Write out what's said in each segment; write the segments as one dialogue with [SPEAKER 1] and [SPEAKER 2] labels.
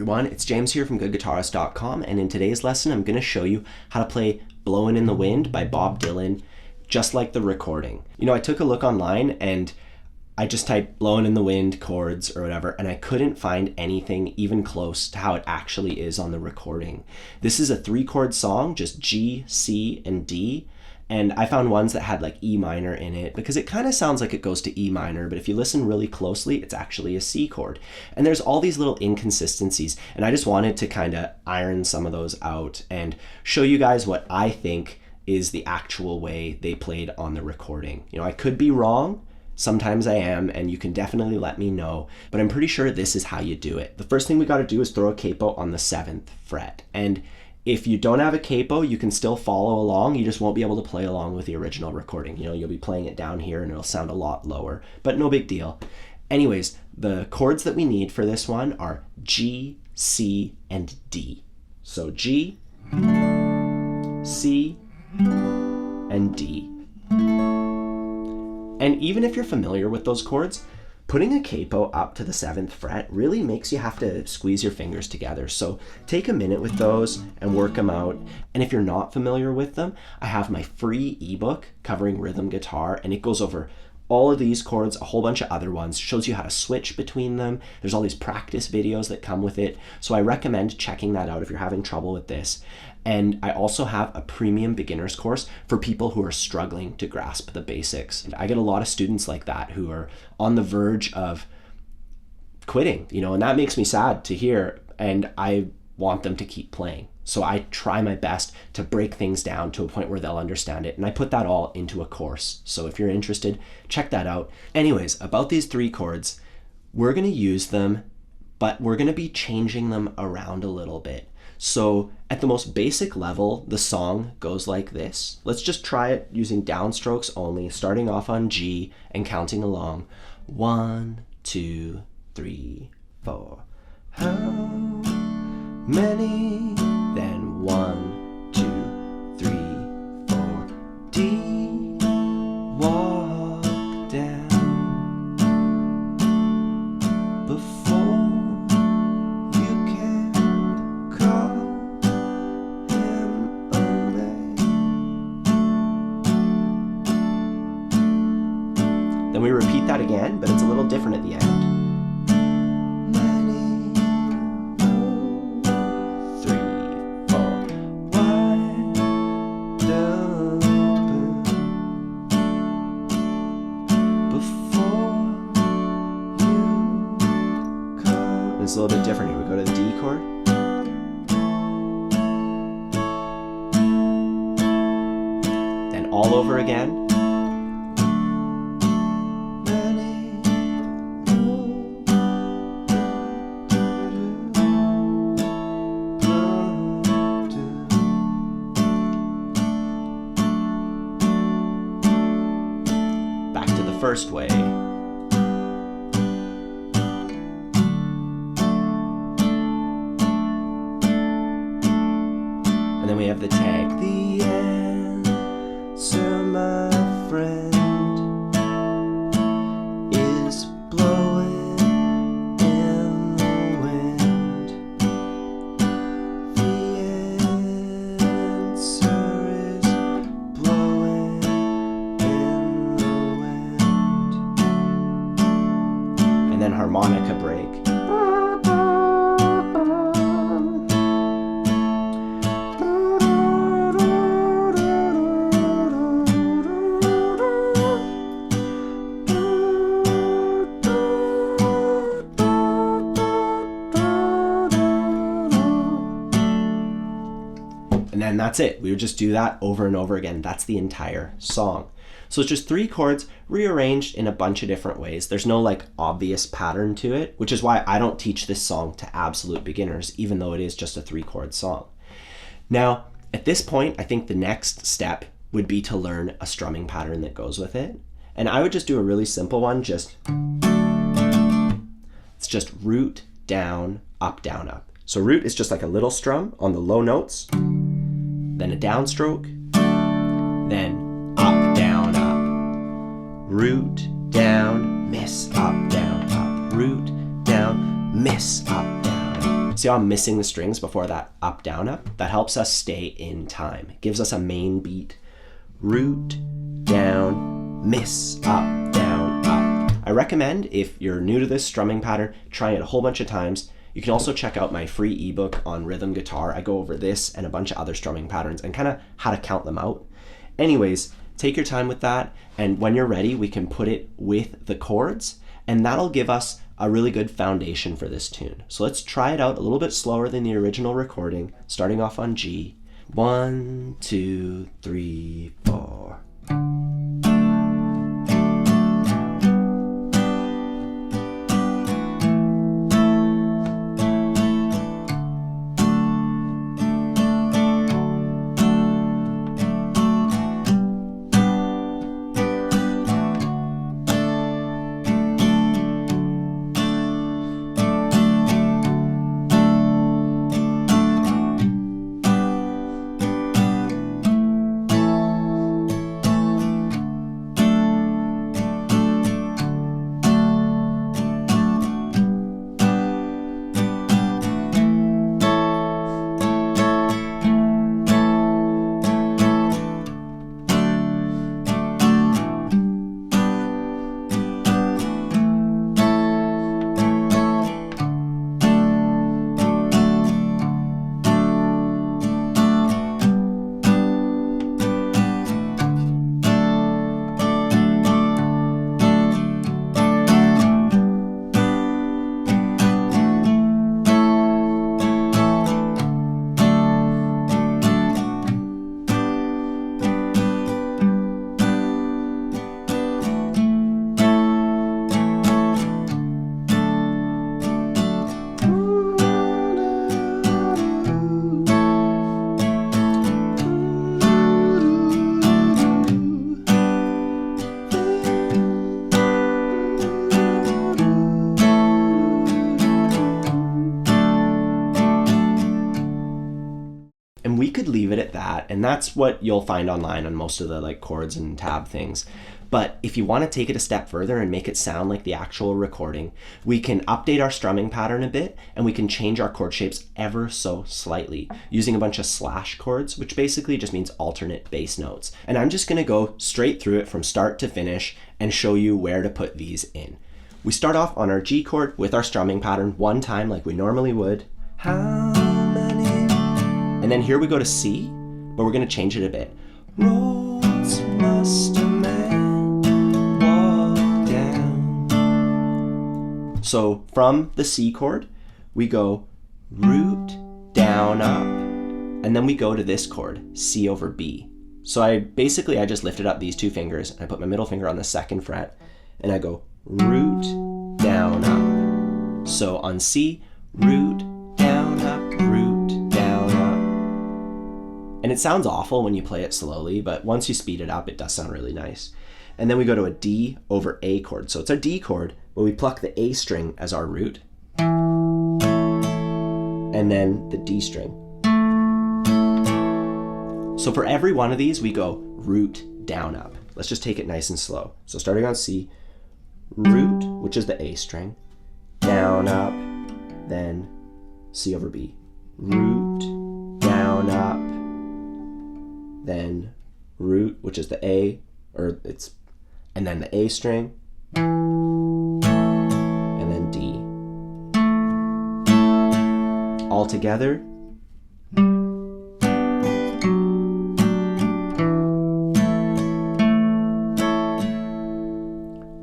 [SPEAKER 1] everyone, it's James here from goodguitarist.com, and in today's lesson I'm going to show you how to play Blowin In The Wind by Bob Dylan, just like the recording. You know, I took a look online and I just typed Blowin In The Wind, chords, or whatever, and I couldn't find anything even close to how it actually is on the recording. This is a 3-chord song, just G, C, and D. And I found ones that had like E minor in it because it kind of sounds like it goes to E minor, but if you listen really closely, it's actually a C chord. And there's all these little inconsistencies, and I just wanted to kind of iron some of those out and show you guys what I think is the actual way they played on the recording. You know, I could be wrong. Sometimes I am, and you can definitely let me know, but I'm pretty sure this is how you do it. The first thing we got to do is throw a capo on the 7th fret. And if you don't have a capo, you can still follow along. You just won't be able to play along with the original recording. You know, you'll be playing it down here and it'll sound a lot lower, but no big deal. Anyways, the chords that we need for this one are G, C, and D. So G, C, and D. And even if you're familiar with those chords, putting a capo up to the 7th fret really makes you have to squeeze your fingers together. So take a minute with those and work them out. And if you're not familiar with them, I have my free ebook covering rhythm guitar, and it goes over all of these chords, a whole bunch of other ones, shows you how to switch between them. There's all these practice videos that come with it. So I recommend checking that out if you're having trouble with this. And I also have a premium beginners course for people who are struggling to grasp the basics. And I get a lot of students like that who are on the verge of quitting, you know, and that makes me sad to hear. And I want them to keep playing. So I try my best to break things down to a point where they'll understand it. And I put that all into a course. So if you're interested, check that out. Anyways, about these 3 chords, we're going to use them, but we're going to be changing them around a little bit. So at the most basic level, the song goes like this. Let's just try it using downstrokes only, starting off on G and counting along. 1, 2, 3, 4. How many? Then 1, 2, 3, 4. D, walk down before you can call him a man. Then we repeat that again, but it's a little different at the end. It's a little bit different here. We go to the D chord. Then all over again. Back to the first way. And then we have the tag. The answer, my friend, is blowing in the wind. The answer is blowing in the wind. And then harmonica break. And then that's it. We would just do that over and over again. That's the entire song. So it's just 3 chords rearranged in a bunch of different ways. There's no like obvious pattern to it, which is why I don't teach this song to absolute beginners, even though it is just a 3-chord song. Now, at this point, I think the next step would be to learn a strumming pattern that goes with it. And I would just do a really simple one. It's just root, down, up, down, up. So root is just like a little strum on the low notes, then a downstroke, then up, down, up, root, down, miss, up, down, up, root, down, miss, up, down, See how I'm missing the strings before that up, down, up? That helps us stay in time. It gives us a main beat. Root, down, miss, up, down, up. I recommend, if you're new to this strumming pattern, try it a whole bunch of times. You can also check out my free ebook on rhythm guitar. I go over this and a bunch of other strumming patterns and kind of how to count them out. Anyways, take your time with that, and when you're ready, we can put it with the chords, and that'll give us a really good foundation for this tune. So let's try it out a little bit slower than the original recording, starting off on G. 1, 2, 3, 4. And we could leave it at that, and that's what you'll find online on most of the like chords and tab things. But if you want to take it a step further and make it sound like the actual recording, we can update our strumming pattern a bit, and we can change our chord shapes ever so slightly using a bunch of slash chords, which basically just means alternate bass notes. And I'm just going to go straight through it from start to finish and show you where to put these in. We start off on our G chord with our strumming pattern one time like we normally would. How many? And then here we go to C, but we're going to change it a bit. Roads must a man walk down. So from the C chord, we go root, down, up, and then we go to this chord, C over B. So I just lifted up these two fingers, and I put my middle finger on the 2nd fret, and I go root, down, up. So on C, root, down, up, root, down, up. And it sounds awful when you play it slowly, but once you speed it up, it does sound really nice. And then we go to a D over A chord. So it's our D chord, but we pluck the A string as our root, and then the D string. So for every one of these, we go root, down, up. Let's just take it nice and slow. So starting on C, root, which is the A string, down, up, then C over B. Root, down, up, then root, which is the A, and then the A string, and then D. All together.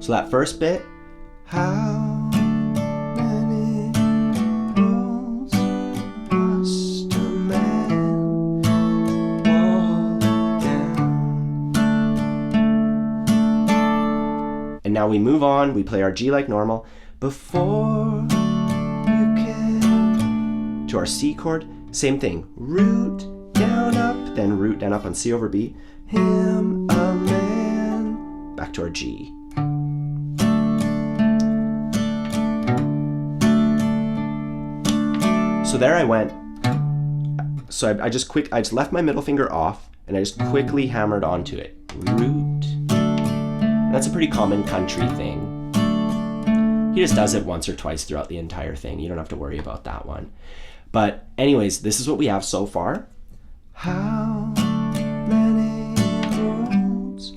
[SPEAKER 1] So that first bit, how many roads must a man walk down? And now we move on, we play our G like normal. Before you can, to our C chord, same thing, root, down, up, then root, down, up on C over B. Him a man, back to our G. So there I went. So I just left my middle finger off, and I just quickly hammered onto it. Root. That's a pretty common country thing. He just does it once or twice throughout the entire thing. You don't have to worry about that one. But anyways, this is what we have so far. How many roads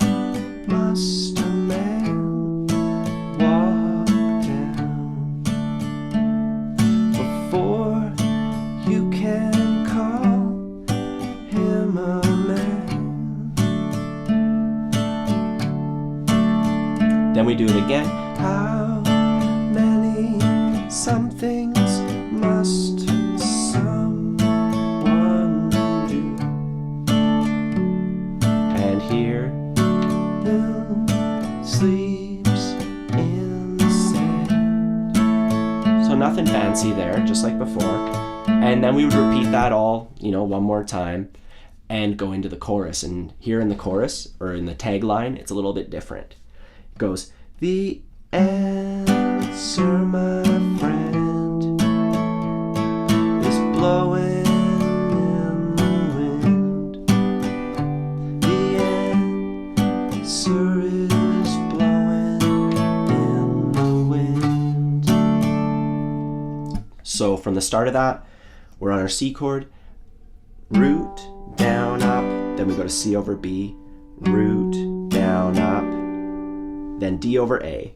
[SPEAKER 1] must a man walk down before you can call him a man? Then we do it again. How many somethings must someone do? And here who sleeps in the sand. So nothing fancy there, just like before. And then we would repeat that all, one more time and go into the chorus. And here in the chorus, or in the tagline, it's a little bit different. It goes, the answer, my friend, is blowing in the wind. The answer is blowing in the wind. So from the start of that, we're on our C chord, root, down, up, then we go to C over B, root, down, up, then D over A.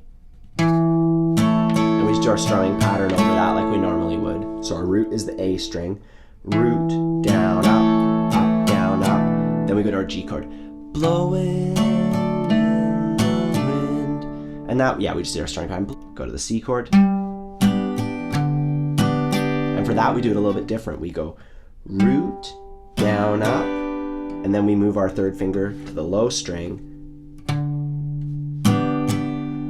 [SPEAKER 1] And we do our strumming pattern over that like we normally would. So our root is the A string, root, down, up, down, up. Then we go to our G chord, blowing in the wind. And that, we just did our strumming pattern. Go to the C chord. And for that, we do it a little bit different. We go root, down, up, and then we move our third finger to the low string.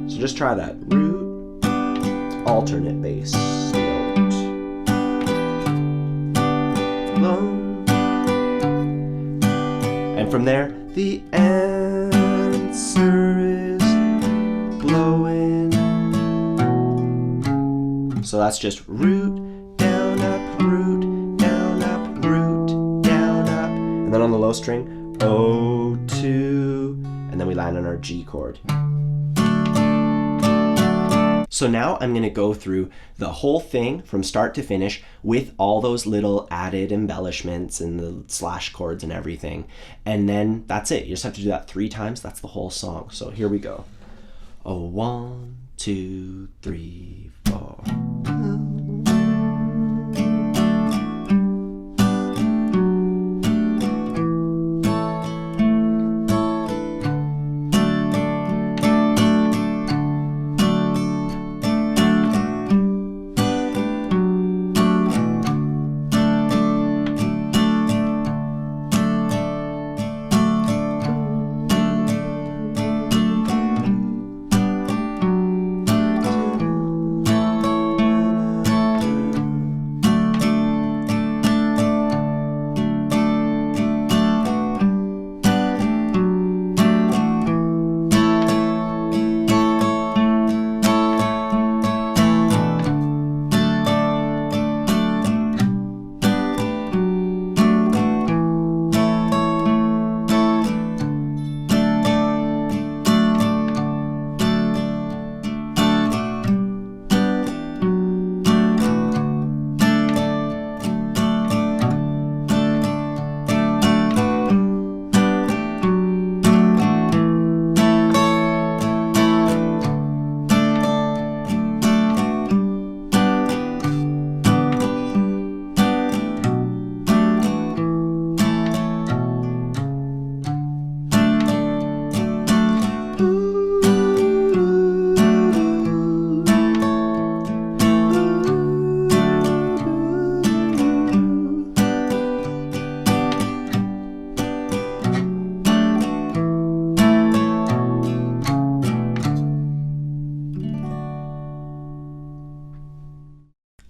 [SPEAKER 1] So just try that. Root, alternate bass note. Low. And from there, the answer is blowing. So that's just root, down, up, root, down, up, root, down, up. And then on the low string, O2, and then we land on our G chord. So now I'm going to go through the whole thing from start to finish with all those little added embellishments and the slash chords and everything. And then that's it. You just have to do that 3 times. That's the whole song. So here we go. 1, 2, 3, 4.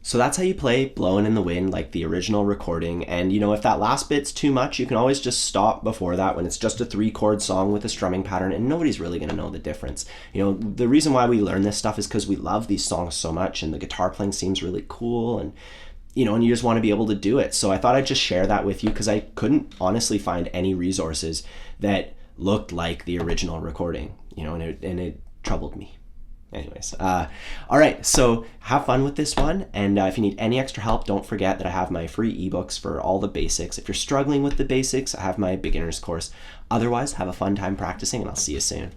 [SPEAKER 1] So that's how you play Blowin' in the Wind, like the original recording. And if that last bit's too much, you can always just stop before that when it's just a 3-chord song with a strumming pattern, and nobody's really gonna know the difference. The reason why we learn this stuff is because we love these songs so much, and the guitar playing seems really cool, and and you just want to be able to do it. So I thought I'd just share that with you because I couldn't honestly find any resources that looked like the original recording, and it troubled me. Anyways, all right, so have fun with this one, and if you need any extra help, don't forget that I have my free ebooks for all the basics. If you're struggling with the basics, I have my beginner's course. Otherwise, have a fun time practicing, and I'll see you soon.